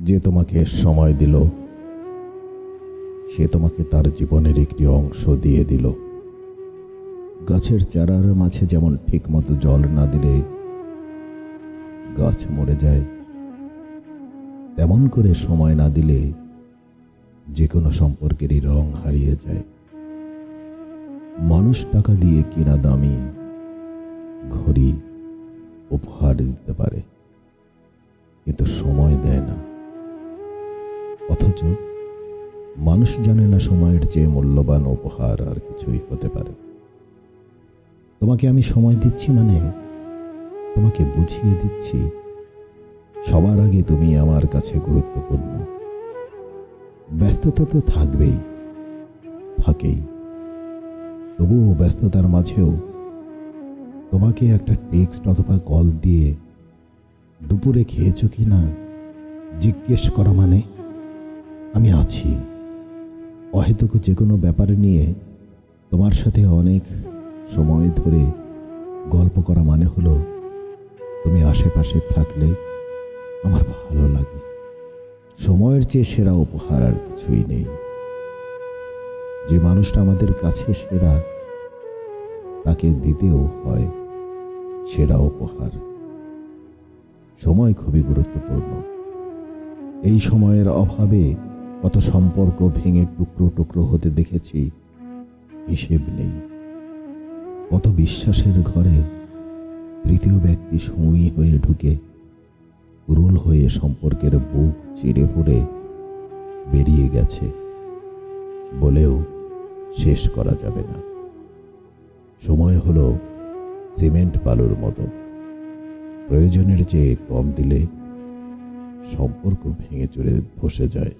যে তোমাকে সময় দিল, সে তোমাকে তার জীবনের একটি অংশ দিয়ে দিল। গাছের চারার মাঝে যেমন ঠিকমতো জল না দিলে গাছ মরে যায়, তেমন করে সময় না দিলে যে কোনো সম্পর্কেরই রং হারিয়ে যায়। মানুষ টাকা দিয়ে কিনা দামি ঘড়ি উপহার দিতে পারে, কিন্তু সময় দেয় না। অথচ মানুষ জানে না সময়ের চেয়ে মূল্যবান উপহার আর কিছুই হতে পারে। তোমাকে আমি সময় দিচ্ছি মানে তোমাকে বুঝিয়ে দিচ্ছি সবার আগে তুমি আমার কাছে গুরুত্বপূর্ণ। ব্যস্ততা তো থাকবেই, থাকেই, তবুও ব্যস্ততার মাঝেও তোমাকে একটা টেক্সট অথবা কল দিয়ে দুপুরে খেয়েছো কি না জিজ্ঞেস করা মানে আমি আছি। অহেতুক যে কোনো ব্যাপারে নিয়ে তোমার সাথে অনেক সময় ধরে গল্প করা মানে হলো তুমি আশেপাশে থাকলে আমার ভালো লাগে। সময়ের চেয়ে সেরা উপহার আর কিছুই নেই। যে মানুষটা আমাদের কাছে সেরা, তাকে দিতেও হয় সেরা উপহার। সময় খুবই গুরুত্বপূর্ণ। এই সময়ের অভাবে কত সম্পর্ক ভেঙে টুকরো টুকরো হতে দেখেছি, হিসেব নেই। কত বিশ্বাসের ঘরে তৃতীয় ব্যক্তি সুই হয়ে ঢুকে রুল হয়ে সম্পর্কের বুক চিরে ফুড়ে বেরিয়ে গেছে বলেও শেষ করা যাবে না। সময় হলো সিমেন্ট বালুর মতো, প্রয়োজনের চেয়ে কম দিলে সম্পর্ক ভেঙে চুরে ধসে যায়।